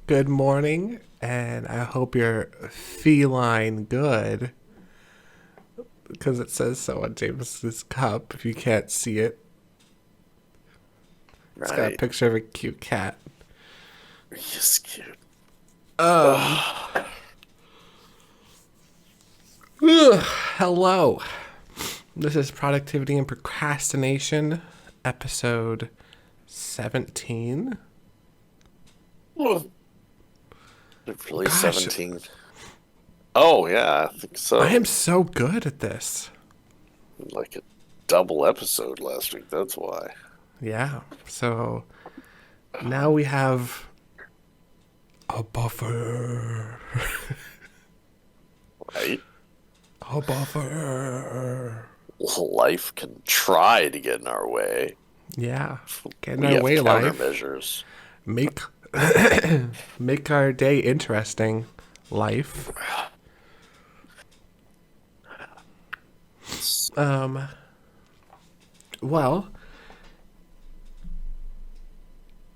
Good morning, and I hope you're feline good because it says so on James's cup. If you can't see it, it's got a Right. picture of a cute cat. He's cute. Um, Ugh. Hello. This is Productivity and Procrastination, episode 17. Really Gosh, 17. Oh, yeah, I think I am so. so good at this. Like a double episode last week, that's why. Yeah, so now we have a buffer. Right? A buffer. Life can try to get in our way. Yeah. Get in We our have way, life. countermeasures. Make make our day interesting, life. Um well,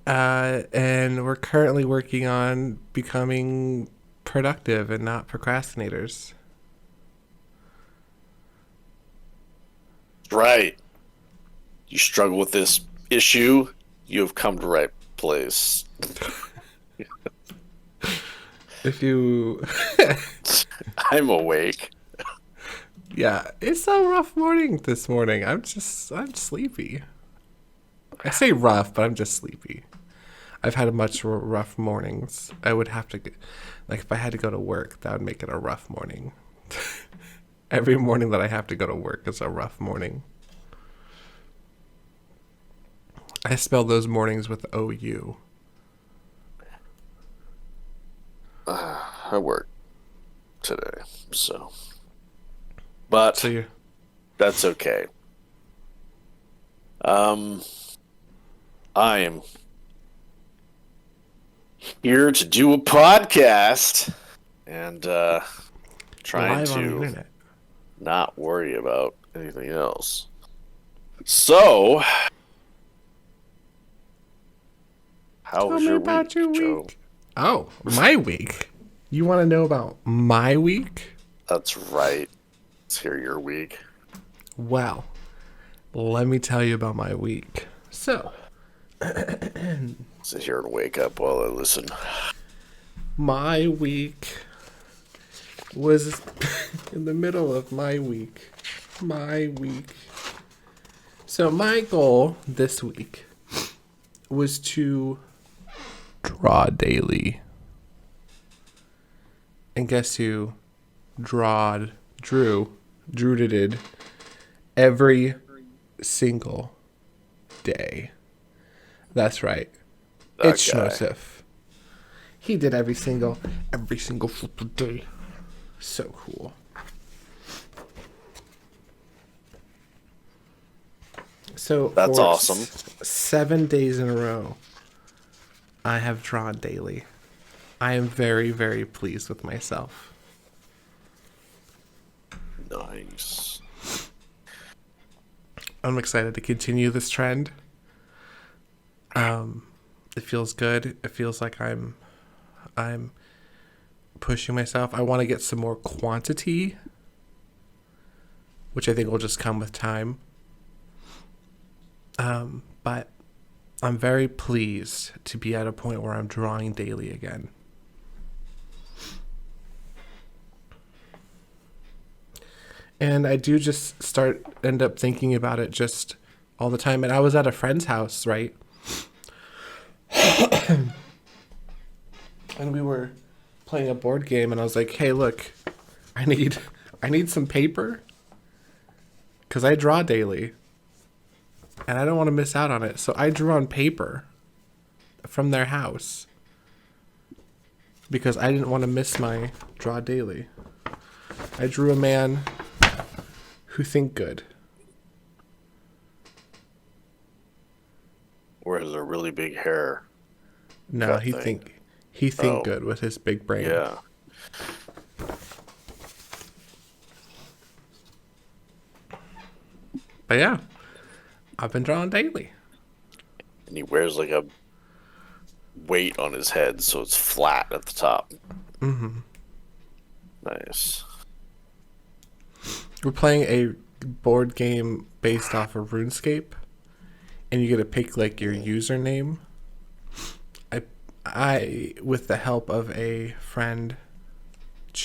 and we're currently working on becoming productive and not procrastinators. Right. You struggle with this issue, you have come to the right place. If you I'm awake. Yeah, it's a rough morning this morning. I'm sleepy. I say rough, but I'm just sleepy. I've had a much rough mornings. I would have to, like, if I had to go to work, that would make it a rough morning. Every morning that I have to go to work is a rough morning. I spell those mornings with OU. I work today, so. So But you, that's okay. Um, I am here to do a podcast and trying live on the to internet. not worry about anything else. So, how Tell was me your about week, your Joe? week. Oh, my week. You want to know about my week? That's right. Let's hear your week. Well, let me tell you about my week. So, Sit here and wake up while I listen. my week was in the middle of my week. My week. So, my goal this week was to draw daily. And guess who drew did every single day. That's right. That It's guy. Schnosif. He did every single flipping day. So cool. So That's for awesome. 7 days in a row, I have drawn daily. I am very, very pleased with myself. Nice. I'm excited to continue this trend. It feels good. It feels like I'm pushing myself. I want to get some more quantity, which I think will just come with time. But I'm very pleased to be at a point where I'm drawing daily again. And I do just end up thinking about it just all the time. And I was at a friend's house, right? And we were playing a board game, and I was like, "Hey, look, I need I need some paper because I draw daily, and I don't want to miss out on it. So I drew on paper from their house because I didn't want to miss my draw daily. I drew a man who think good. Or has a really big hair No, cut thing. he think Oh, good with his big brain. yeah. But yeah, I've been drawing daily. And he wears like a weight on his head, so it's flat at the top. Mm-hmm. Nice. We're playing a board game based off of RuneScape, and you get to pick like your username. I, with the help of a friend,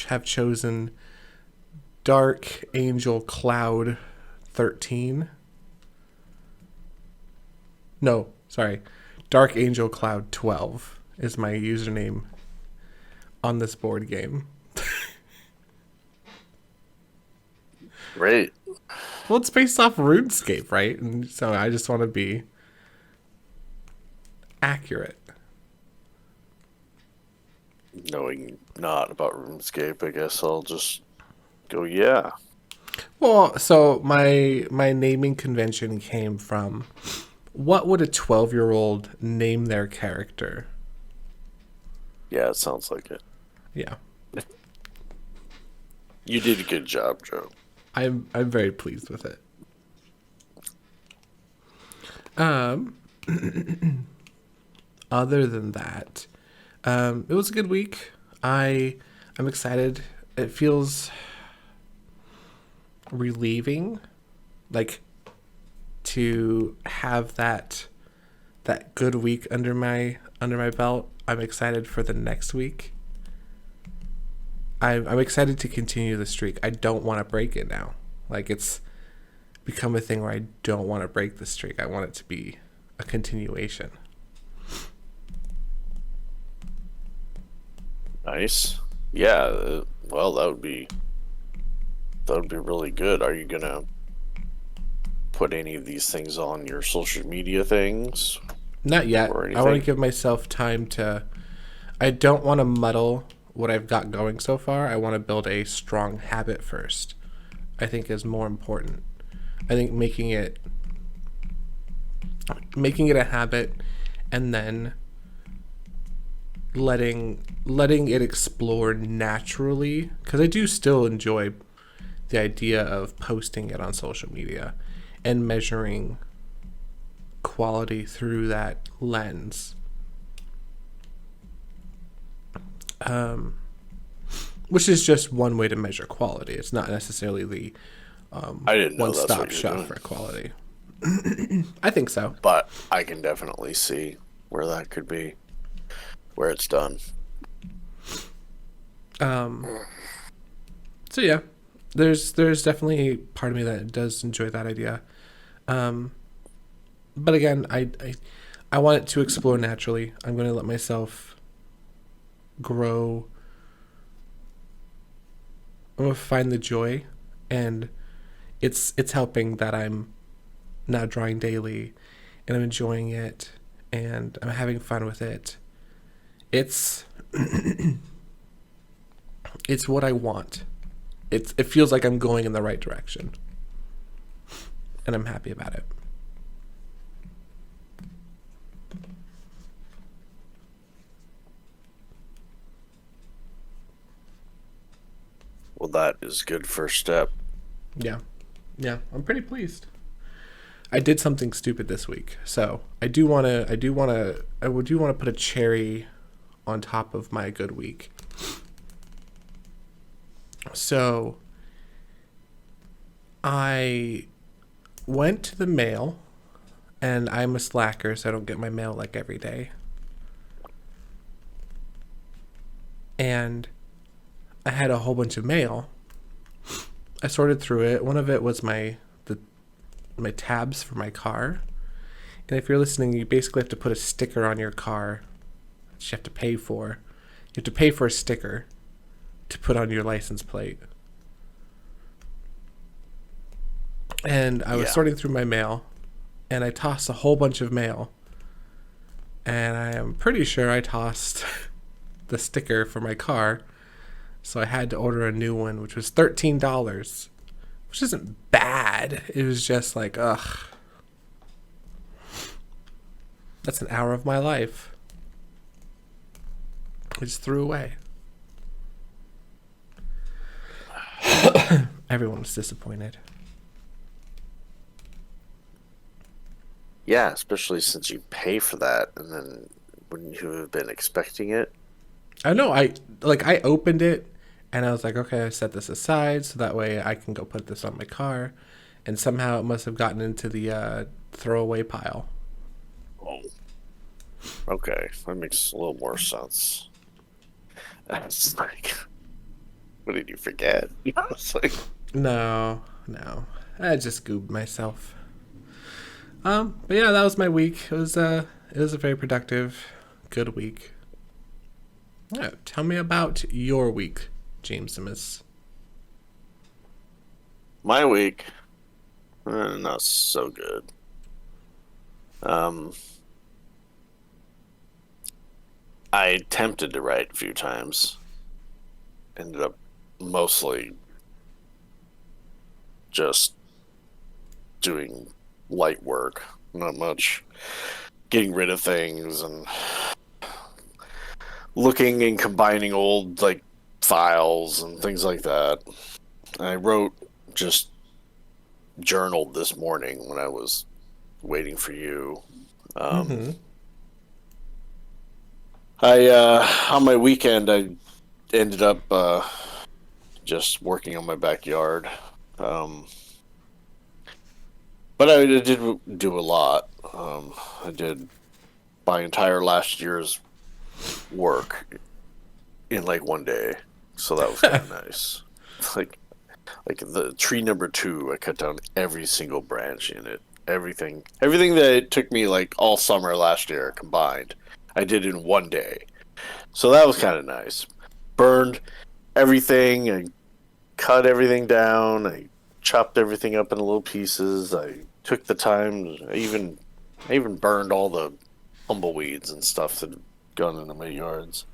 have chosen Dark Angel Cloud 13. No, sorry. Dark Angel Cloud 12 is my username on this board game. Great. Well, it's based off RuneScape, right? And so I just want to be accurate. Knowing not about RuneScape, I guess I'll just go, yeah. Well, so my naming convention came from what would a 12-year-old name their character? Yeah, it sounds like it. Yeah. You did a good job, Joe. I'm very pleased with it. Other than that, it was a good week. I'm excited. It feels relieving, like, to have that good week under my belt. I'm excited for the next week. I'm excited to continue the streak. I don't want to break it now. Like, it's become a thing where I don't want to break the streak. I want it to be a continuation. Nice. Yeah, well, that would be really good. Are you gonna put any of these things on your social media things? Not yet. I want to give myself time to... I don't want to muddle what I've got going so far. I want to build a strong habit first. I think is more important. I think making it a habit and then letting it explore naturally, because I do still enjoy the idea of posting it on social media and measuring quality through that lens. Which is just one way to measure quality. It's not necessarily the I didn't know that's what one-stop you're shop doing. for quality. I think so. But I can definitely see where that could be, where it's done. So yeah, there's definitely a part of me that does enjoy that idea. But again, I want it to explore naturally. I'm going to let myself grow. I'm going to find the joy, and it's helping that I'm now drawing daily, and I'm enjoying it, and I'm having fun with it. It's it's what I want. It feels like I'm going in the right direction, and I'm happy about it. Well, that is a good first step. Yeah, I'm pretty pleased. I did something stupid this week, so I do want to put a cherry on top of my good week. So I went to the mail, and I'm a slacker, so I don't get my mail like every day. And I had a whole bunch of mail. I sorted through it. One of it was my tabs for my car. And if you're listening, you basically have to put a sticker on your car that you have to pay for. You have to pay for a sticker to put on your license plate. And I was sorting through my mail, and I tossed a whole bunch of mail. And I am pretty sure I tossed the sticker for my car. So I had to order a new one, which was $13, which isn't bad. It was just like, ugh. That's an hour of my life. I just threw away. Everyone was disappointed. Yeah, especially since you pay for that and then Wouldn't you have been expecting it? I know. I opened it, and I was like, okay, I set this aside so that way I can go put this on my car, and somehow it must have gotten into the throwaway pile. Oh, okay. That makes a little more sense. It's like, what did you forget? It's like, No, no, I just goobed myself. But yeah, that was my week. It was a very productive, good week. Yeah, tell me about your week, James Simmons. my week, not so good. Um, I attempted to write a few times. Ended up mostly just doing light work, not much getting rid of things and looking and combining old like files and things like that. I wrote just journaled this morning when I was waiting for you. Um, Mm-hmm. I on my weekend I ended up just working on my backyard. Um, but I did do a lot. I did my entire last year's work in like one day, so that was kind of nice. Like like the tree number two, I cut down every single branch in it. Everything that it took me like all summer last year combined, I did in one day. So that was kind of nice. Burned everything. I cut everything down. I chopped everything up into little pieces. I took the time. I even burned all the tumbleweeds and stuff that had gone into my yards.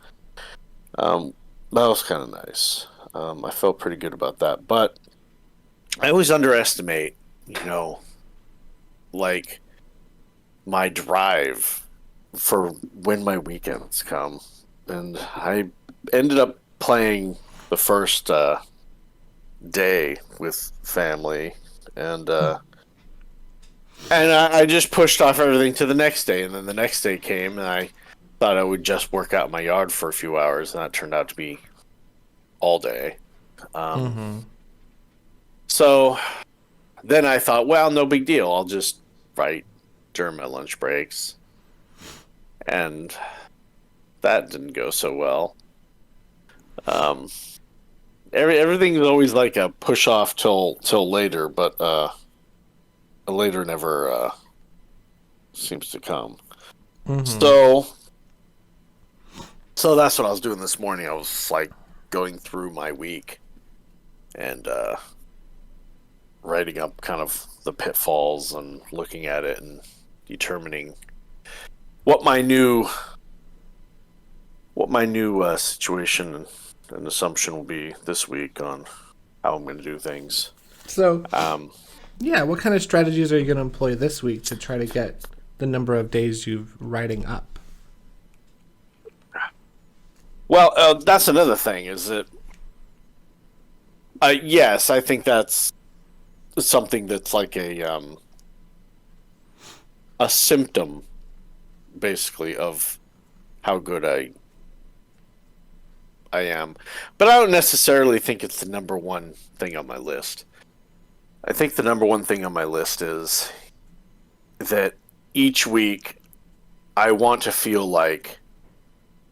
Um, that was kind of nice. I felt pretty good about that. But I always underestimate, you know, like my drive for when my weekends come. And I ended up playing the first day with family, and I just pushed off everything to the next day, and then the next day came, and I thought I would just work out in my yard for a few hours, and that turned out to be all day. Um, Mm-hmm. so then I thought, well, no big deal. I'll just write during my lunch breaks, and that didn't go so well. Um, everything is always like a push off till later, but later never seems to come. Mm-hmm. So that's what I was doing this morning. I was like going through my week and writing up kind of the pitfalls and looking at it and determining what my new situation and assumption will be this week on how I'm going to do things. So, Um, yeah, what kind of strategies are you going to employ this week to try to get the number of days you've writing up? well, that's another thing. Is that yes, I think that's something that's like a symptom, basically, of how good I am. But I don't necessarily think it's the number one thing on my list. I think the number one thing on my list is that each week I want to feel like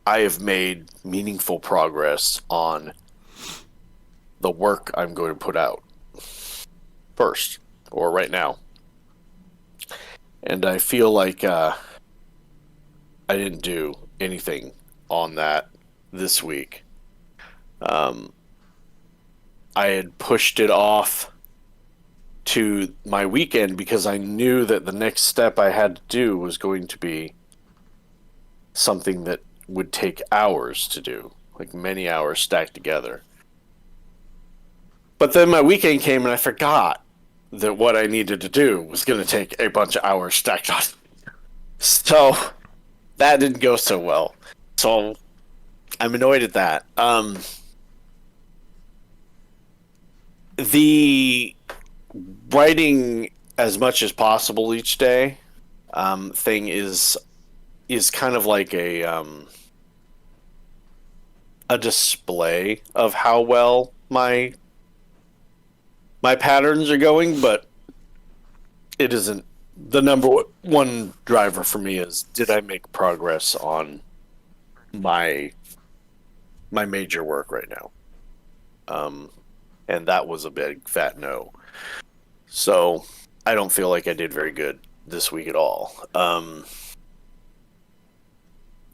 I have made meaningful progress on the work I'm going to put out first or right now. And I feel like I didn't do anything on that this week. Um, I had pushed it off to my weekend because I knew that the next step I had to do was going to be something that would take hours to do, like many hours stacked together. But then my weekend came and I forgot that what I needed to do was going to take a bunch of hours stacked on. So that didn't go so well. So I'm annoyed at that. The writing as much as possible each day thing is is kind of like a display of how well my patterns are going, but it isn't the number one driver for me. Is did I make progress on my major work right now? And that was a big fat no. So I don't feel like I did very good this week at all.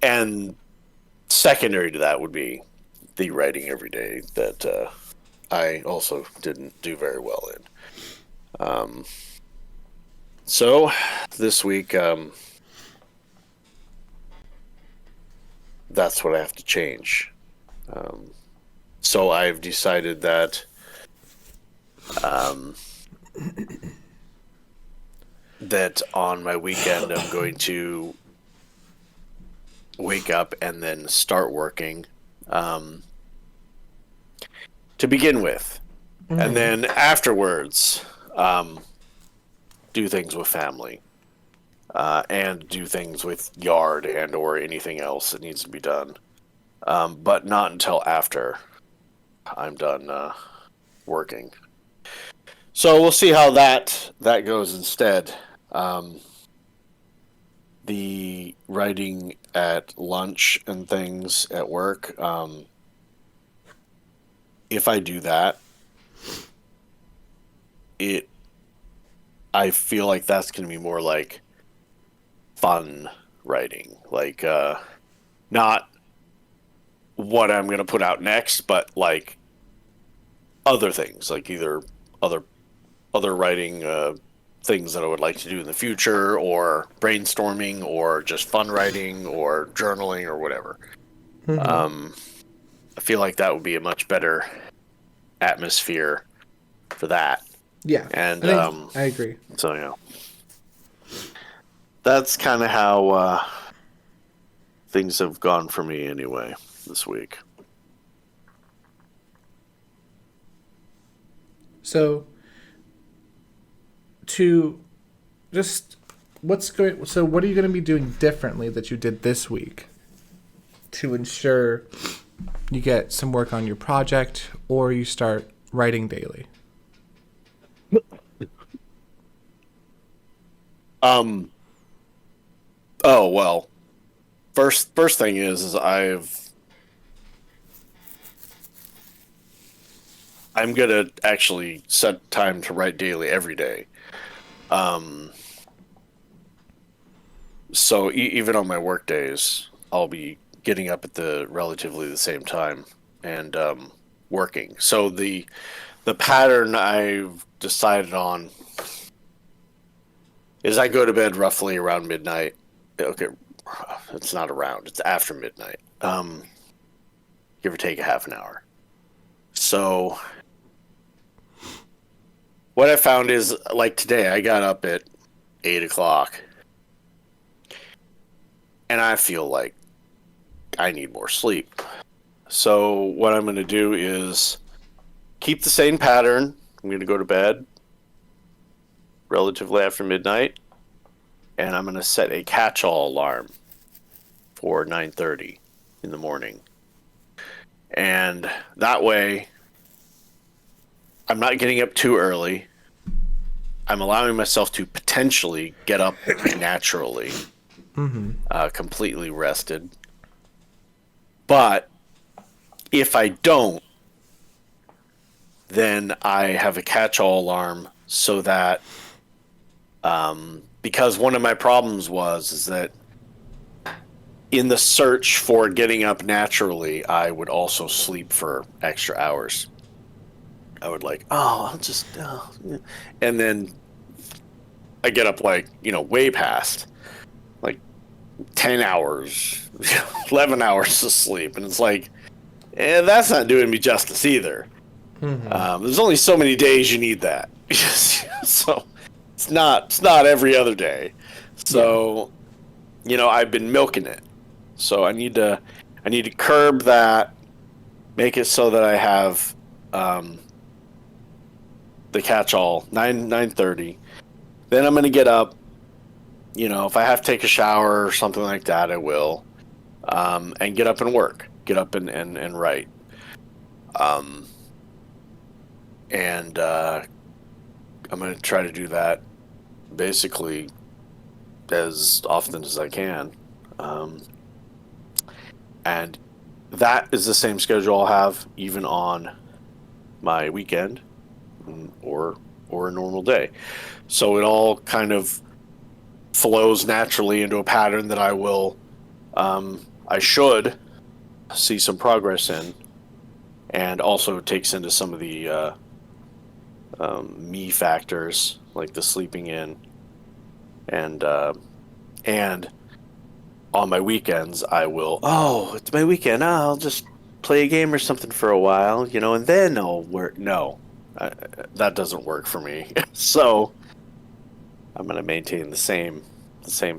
And secondary to that would be the writing every day that I also didn't do very well in. So this week, that's what I have to change. So I've decided that that on my weekend I'm going to wake up and then start working to begin with, and then afterwards do things with family and do things with yard and or anything else that needs to be done, but not until after I'm done working. So we'll see how that goes instead. The writing at lunch and things at work, if I do that, I feel like that's going to be more like fun writing, like not what I'm going to put out next, but like other things, like either other writing things that I would like to do in the future, or brainstorming, or just fun writing, or journaling, or whatever. I feel like that would be a much better atmosphere for that. Yeah, and I agree. So yeah, that's kind of how things have gone for me anyway this week. So what are you going to be doing differently that you did this week to ensure you get some work on your project or you start writing daily? Oh well, first thing is I'm gonna actually set time to write daily every day. So even on my work days, I'll be getting up at relatively the same time and working. So the pattern I've decided on is I go to bed roughly around midnight. Okay, it's not around; it's after midnight. Give or take a half an hour. So what I found is, like today, I got up at 8 o'clock, and I feel like I need more sleep. So what I'm going to do is keep the same pattern. I'm going to go to bed relatively after midnight, and I'm going to set a catch-all alarm for 9:30 in the morning. And that way, I'm not getting up too early. I'm allowing myself to potentially get up naturally, completely rested. But if I don't, then I have a catch-all alarm so that, because one of my problems is that in the search for getting up naturally, I would also sleep for extra hours. I would I'll just, and then I get up way past 10 hours, 11 hours of sleep. And it's that's not doing me justice either. There's only so many days you need that. So it's not every other day. So, I've been milking it. So I need to curb that, make it so that I have, the catch-all 9:30. Then I'm going to get up if I have to take a shower or something like that, I will. And get up and work. Get up and write. And I'm going to try to do that basically as often as I can. And that is the same schedule I'll have even on my weekend or a normal day. So it all kind of flows naturally into a pattern that I should see some progress in, and also takes into some of the me factors like the sleeping in, and on my weekends I will. Oh, it's my weekend. Oh, I'll just play a game or something for a while, and then I'll work. No, that doesn't work for me. So I'm going to maintain the same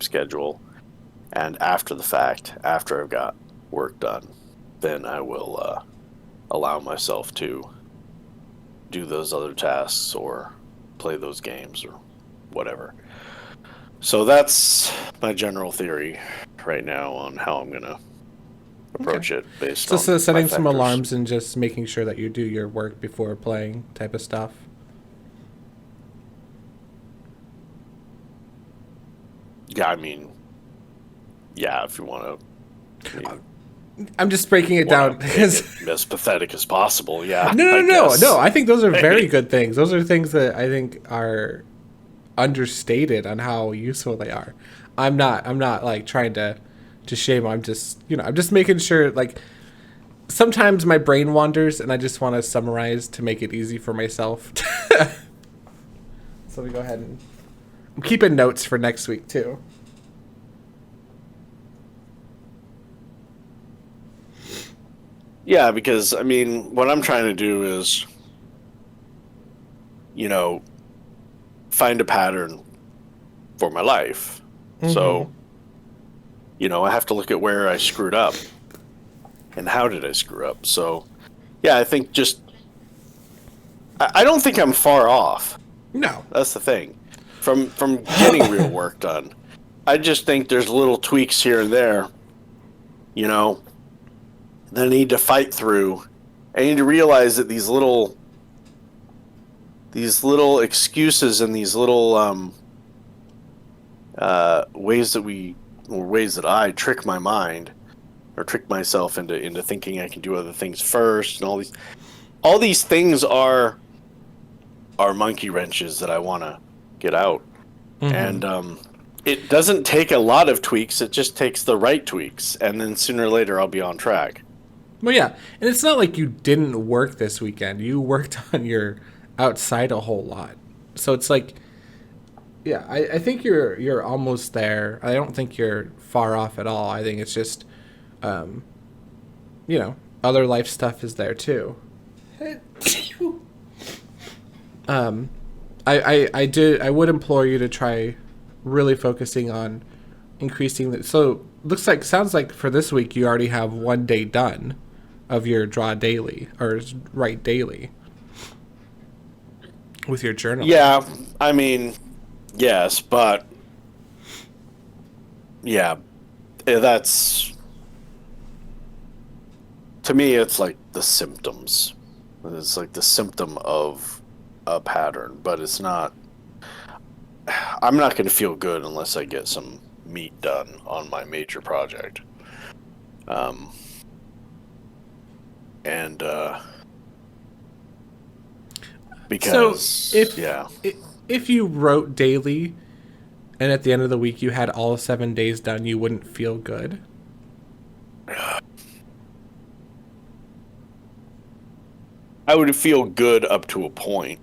schedule, and after the fact, after I've got work done, then I will allow myself to do those other tasks or play those games or whatever. So that's my general theory right now on how I'm going to approach it based on So setting my some factors. alarms and just making sure that you do your work before playing type of stuff. Yeah, I mean, yeah, if you want to. I'm just breaking it down because As pathetic as possible, yeah. no. I think those are very good things. Those are things that I think are understated on how useful they are. I'm not like trying to shame. I'm just making sure, like, sometimes my brain wanders and I just want to summarize to make it easy for myself. So we go ahead and I'm keeping notes for next week too. Yeah, because I mean, what I'm trying to do is, find a pattern for my life. Mm-hmm. So, I have to look at where I screwed up and how did I screw up. So, yeah, I think I don't think I'm far off. No, that's the thing. From getting real work done, I just think there's little tweaks here and there, that I need to fight through. I need to realize that these little excuses and these little ways that I trick my mind or trick myself into thinking I can do other things first, and all these things are monkey wrenches that I want to get out. Mm-hmm. And it doesn't take a lot of tweaks, it just takes the right tweaks, and then sooner or later I'll be on track. Well, yeah, and it's not like you didn't work this weekend. You worked on your outside a whole lot. So it's like, yeah, I think you're almost there. I don't think you're far off at all. I think it's just, other life stuff is there too. I would implore you to try really focusing on increasing the. So sounds like for this week you already have one day done of your draw daily or write daily with your journal. Yeah, I mean, yes, but yeah, that's, to me, it's like the symptoms. It's like the symptom of a pattern, but it's not. I'm not going to feel good unless I get some meat done on my major project. Because so if you wrote daily and at the end of the week you had all 7 days done, you wouldn't feel good? I would feel good up to a point,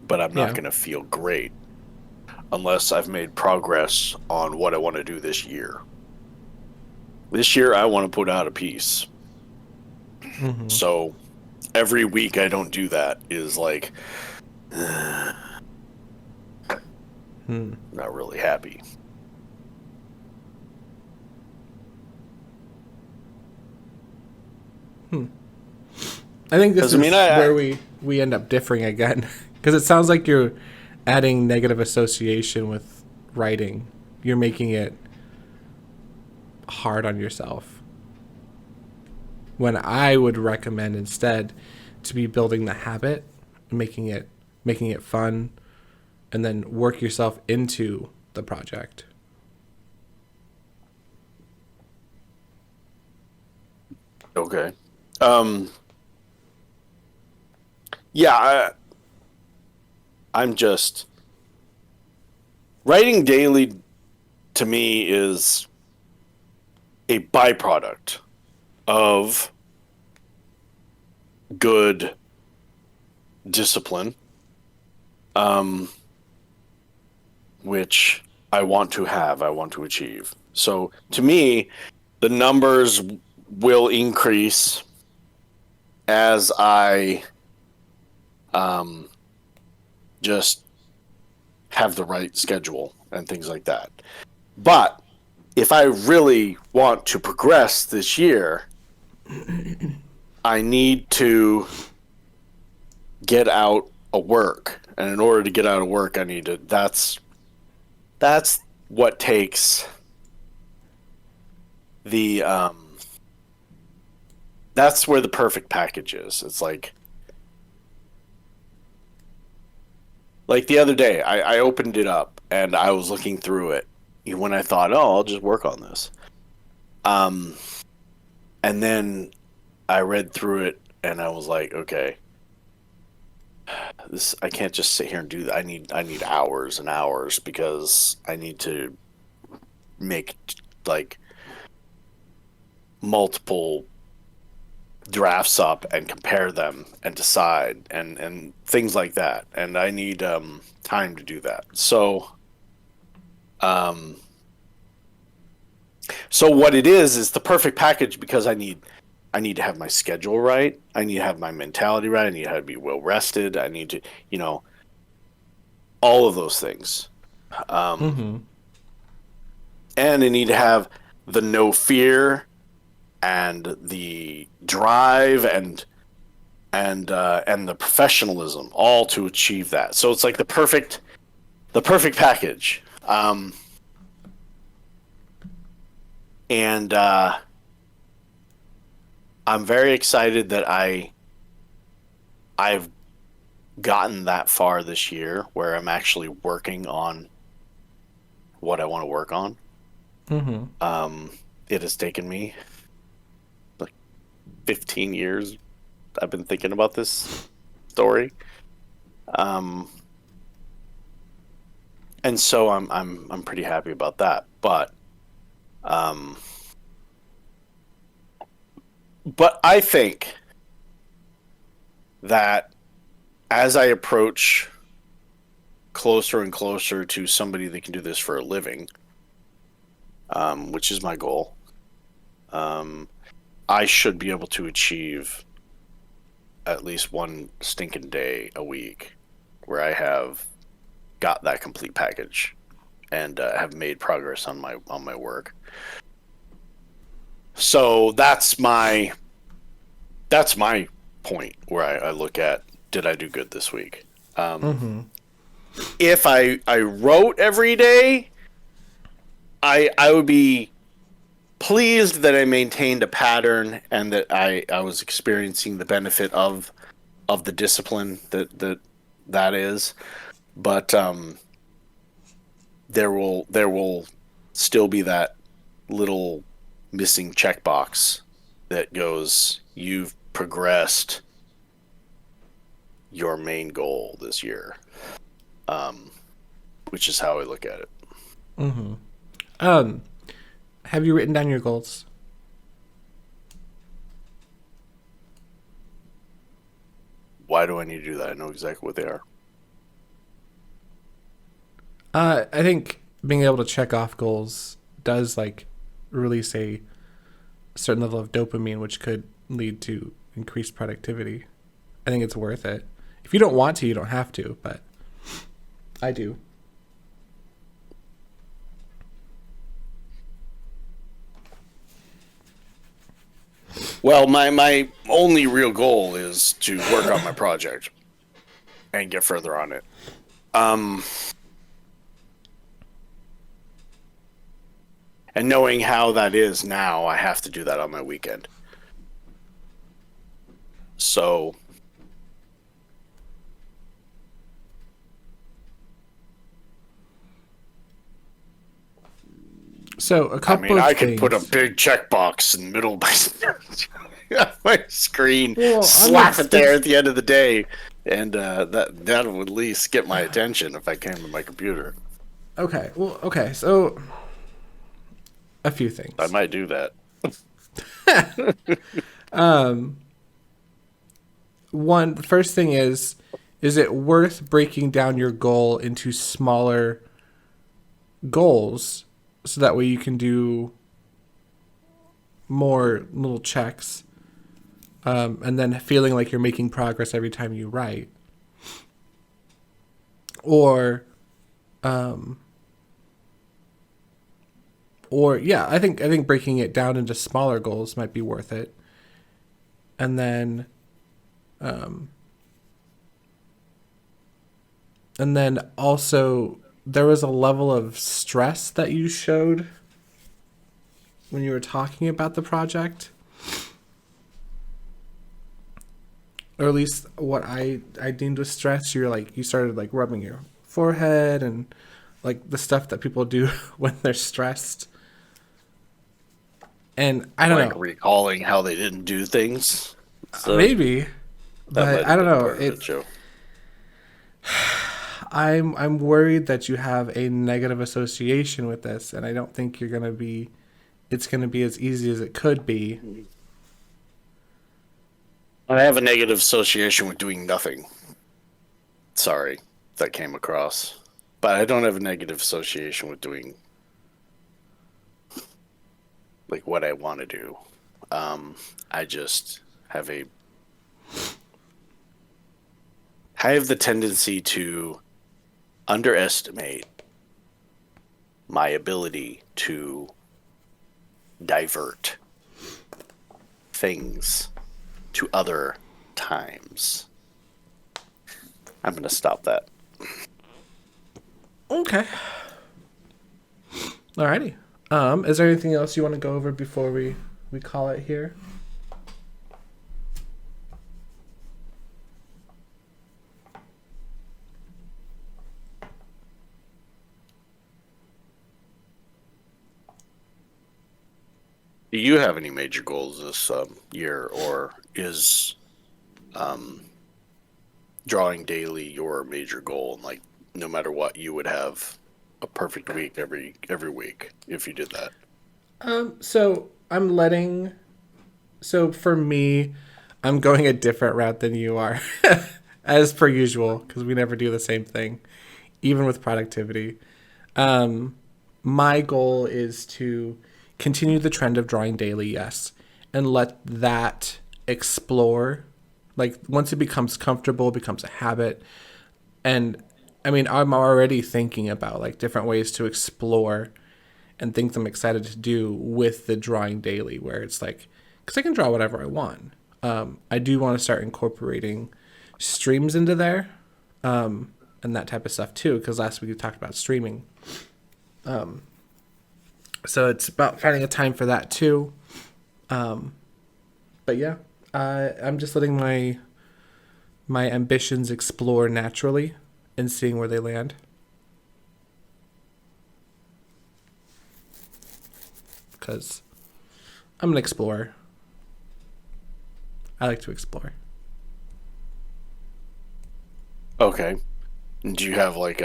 but I'm not going to feel great unless I've made progress on what I want to do this year. This year I want to put out a piece. Mm-hmm. So every week I don't do that is like not really happy. I think this is where we end up differing again, because it sounds like you're adding negative association with writing, you're making it hard on yourself. When I would recommend instead to be building the habit, making it fun, and then work yourself into the project. Okay. Yeah, I'm just writing daily to me is a byproduct of good discipline, which I want to have, I want to achieve. So to me, the numbers will increase as I just have the right schedule and things like that. But if I really want to progress this year, I need to get out of work. And in order to get out of work, I need to, that's what takes the, that's where the perfect package is. It's like the other day, I opened it up and I was looking through it when I thought, oh, I'll just work on this. And then I read through it and I was like, okay, I can't just sit here and do that. I need hours and hours because I need to make like multiple drafts up and compare them and decide and things like that, and I need time to do that. So what it is the perfect package because I need to have my schedule right, I need to have my mentality right, I need to have to be well rested, I need to, all of those things, and I need to have the no fear and the drive and the professionalism all to achieve that. So it's like the perfect package. And I'm very excited that I've gotten that far this year where I'm actually working on what I want to work on. It has taken me 15 years. I've been thinking about this story, and so I'm pretty happy about that. But I think that as I approach closer and closer to somebody that can do this for a living, which is my goal, I should be able to achieve at least one stinking day a week where I have got that complete package and have made progress on my work. So that's my point where I look at, did I do good this week? If I wrote every day, I would be pleased that I maintained a pattern and that I was experiencing the benefit of the discipline that is. But there will still be that little missing checkbox that goes, you've progressed your main goal this year, which is how I look at it. Have you written down your goals? Why do I need to do that? I know exactly what they are. I think being able to check off goals does release a certain level of dopamine, which could lead to increased productivity. I think it's worth it. If you don't want to, you don't have to, but I do. Well, my only real goal is to work on my project and get further on it. And knowing how that is now, I have to do that on my weekend. So So a I couple mean, of I things. could put a big checkbox in the middle of my screen, Well, slap it there at the end of the day, and that would at least get my attention if I came to my computer. Okay. Well, okay. So a few things. I might do that. One, the first thing is it worth breaking down your goal into smaller goals so that way you can do more little checks, and then feeling like you're making progress every time you write? Or yeah, I think breaking it down into smaller goals might be worth it. And then also there was a level of stress that you showed when you were talking about the project. Or at least what I deemed was stress. You're like, you started like rubbing your forehead and like the stuff that people do when they're stressed. And I don't Like know, recalling how they didn't do things. So maybe, that but might I have don't been know. part of It it, Joe. I'm worried that you have a negative association with this, and I don't think it's gonna be as easy as it could be. I have a negative association with doing nothing. Sorry if that came across. But I don't have a negative association with doing like what I want to do. I just have I have the tendency to underestimate my ability to divert things to other times. I'm going to stop that. Okay. Alrighty. Is there anything else you want to go over before we call it here? Do you have any major goals this year, or is drawing daily your major goal? And like, no matter what, you would have a perfect week every week if you did that. So so for me, I'm going a different route than you are, as per usual, because we never do the same thing, even with productivity. My goal is to continue the trend of drawing daily, yes, and let that explore. Like once it becomes comfortable, it becomes a habit. And I mean, I'm already thinking about like different ways to explore and things I'm excited to do with the drawing daily, where it's like, because I can draw whatever I want. I do want to start incorporating streams into there, and that type of stuff too, because last week we talked about streaming. So it's about finding a time for that too. But yeah, I'm just letting my ambitions explore naturally and seeing where they land. Because I'm an explorer. I like to explore. Okay. Do you have like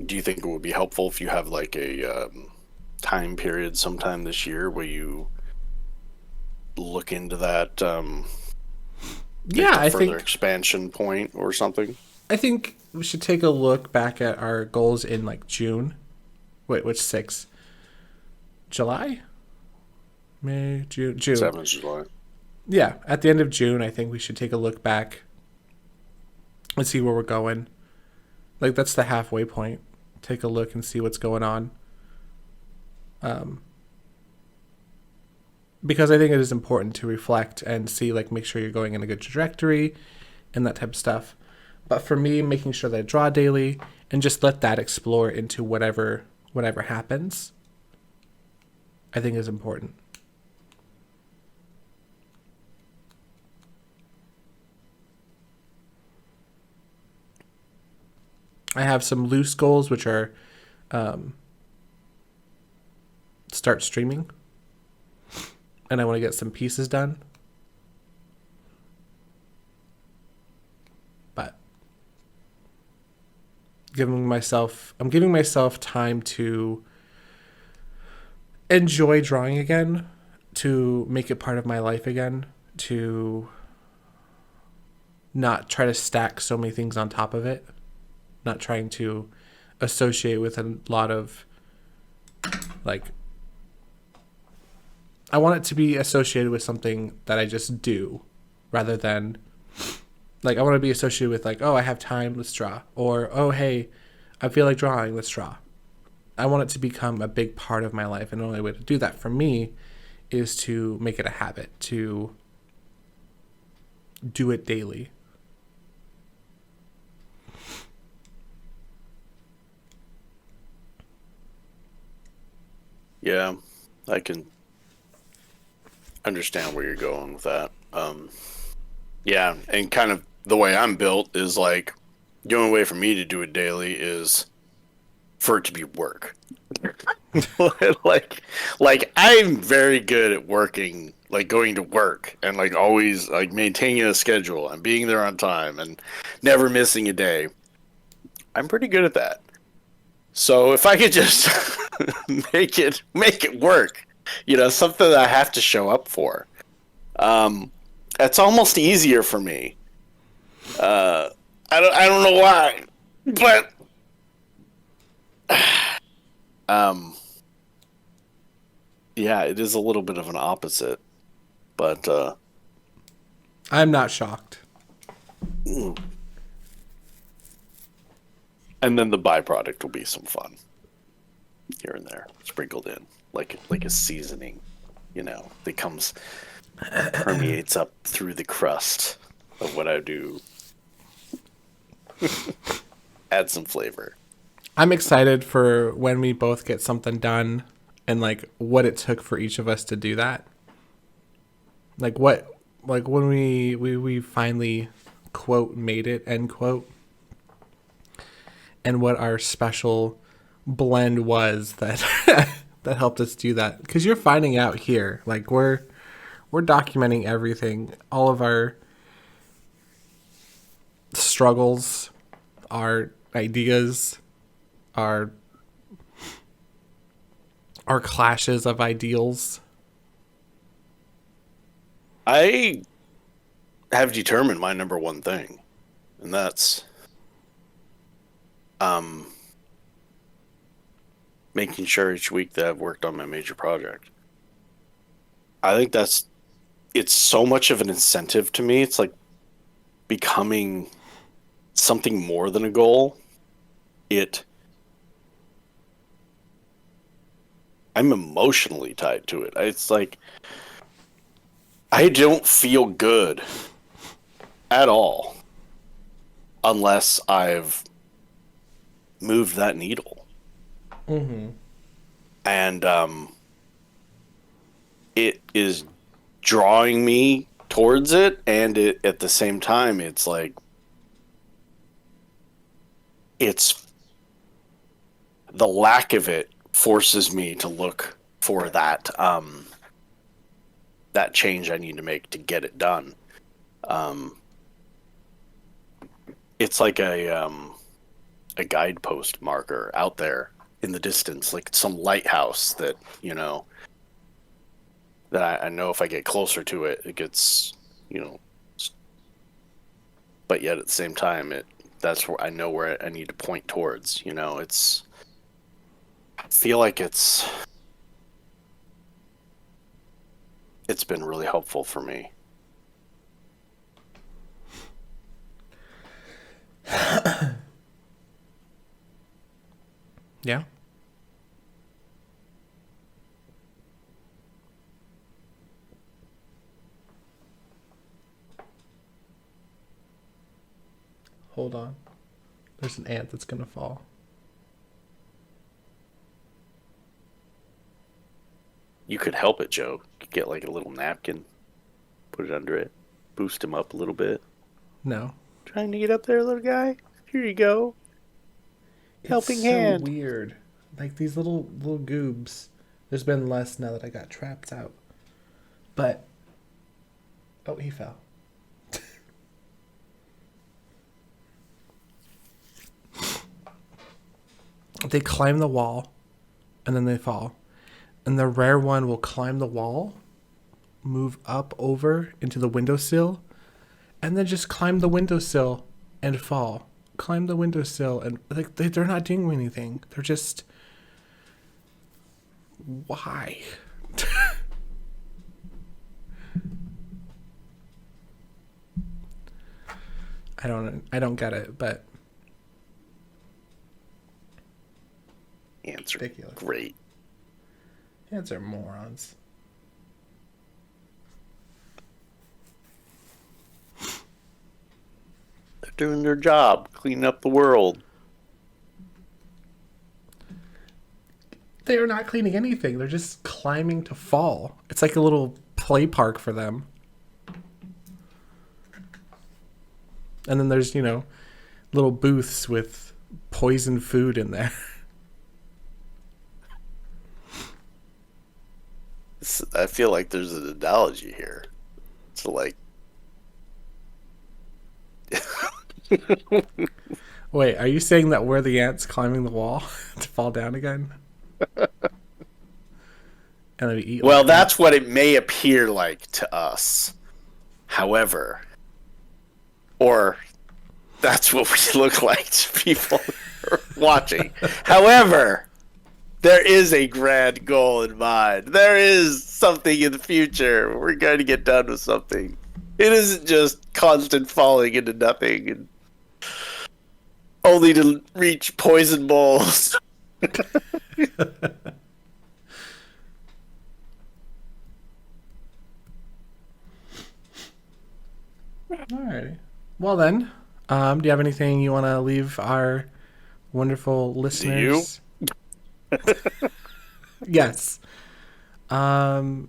do you think it would be helpful if you have like a time period sometime this year where you look into that Yeah, a further expansion point or something? I think we should take a look back at our goals in like June. Wait, which 6? July? May, June. 7th July. Yeah, at the end of June, I think we should take a look back and see where we're going. Like, that's the halfway point. Take a look and see what's going on. Because I think it is important to reflect and see, like, make sure you're going in a good trajectory and that type of stuff. But for me, making sure that I draw daily and just let that explore into whatever whatever happens, I think is important. I have some loose goals, which are start streaming, and I want to get some pieces done. But I'm giving myself time to enjoy drawing again, to make it part of my life again, to not try to stack so many things on top of it, not trying to associate with a lot of, like, I want it to be associated with something that I just do, rather than, like, I want to be associated with, like, oh, I have time, let's draw. Or, oh, hey, I feel like drawing, let's draw. I want it to become a big part of my life. And the only way to do that for me is to make it a habit, to do it daily. Yeah, I can understand where you're going with that. Yeah, and kind of the way I'm built is like the only way for me to do it daily is for it to be work. like I'm very good at working, like going to work and like always like maintaining a schedule and being there on time and never missing a day. I'm pretty good at that. So if I could just make it work, something that I have to show up for. That's almost easier for me. I don't know why, but yeah, it is a little bit of an opposite, but I'm not shocked. and then the byproduct will be some fun here and there, sprinkled in like a seasoning, that comes permeates up through the crust of what I do. Add some flavor. I'm excited for when we both get something done and like what it took for each of us to do that. Like when we finally quote made it, end quote, and what our special blend was that that helped us do that. Because you're finding out here, like we're documenting everything, all of our struggles, our ideas, our clashes of ideals. I have determined my number one thing, and that's making sure each week that I've worked on my major project. I think it's so much of an incentive to me. It's like becoming something more than a goal. I'm emotionally tied to it. It's like I don't feel good at all unless I've moved that needle. Mm-hmm. And it is drawing me towards it, and at the same time, it's like it's the lack of it forces me to look for that that change I need to make to get it done. It's like a guidepost marker out there in the distance, like some lighthouse that that I know if I get closer to it, it gets but yet at the same time, that's where I know where I need to point towards. I feel like it's been really helpful for me. Yeah. Hold on. There's an ant that's gonna fall. You could help it, Joe. You could get like a little napkin, put it under it, boost him up a little bit. No. Trying to get up there, little guy? Here you go. Helping It's hand. so weird. Like these little goobs. There's been less now that I got trapped out. But oh, he fell. They climb the wall and then they fall. And the rare one will climb the wall, move up over into the windowsill, and then just climb the windowsill and fall. Climb the windowsill and like they're not doing anything. They're just why? I don't get it, but Ants are ridiculous. great. Ants are morons. They're doing their job, cleaning up the world. They are not cleaning anything. They're just climbing to fall. It's like a little play park for them. And then there's, little booths with poison food in there. I feel like there's an analogy here. So like, Wait, are you saying that we're the ants climbing the wall to fall down again? And then we eat. well, like that's what it may appear like to us. However, or that's what we look like to people who are watching. However, there is a grand goal in mind. There is something in the future. We're going to get done with something. It isn't just constant falling into nothing and only to reach poison bowls. Alrighty. Well then, do you have anything you want to leave our wonderful listeners? Yes. Enjoy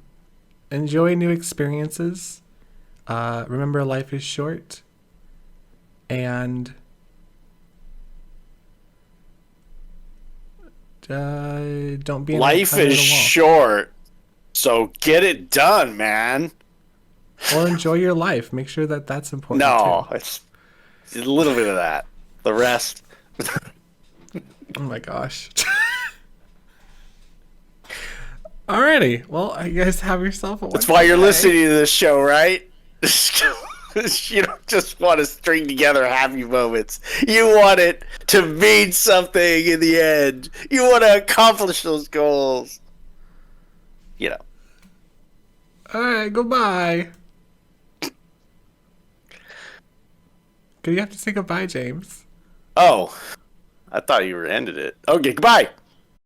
new experiences. Remember, life is short. And don't be. Life is short, so get it done, man. Or enjoy your life. Make sure that that's important. No, too. it's a little bit of that. The rest. Oh my gosh. Alrighty. Well, you guys have yourself a That's why you're listening to this show, right? You don't just want to string together happy moments. You want it to mean something in the end. You want to accomplish those goals. Alright, goodbye. Do you have to say goodbye, James? Oh, I thought you were ended it. Okay, goodbye.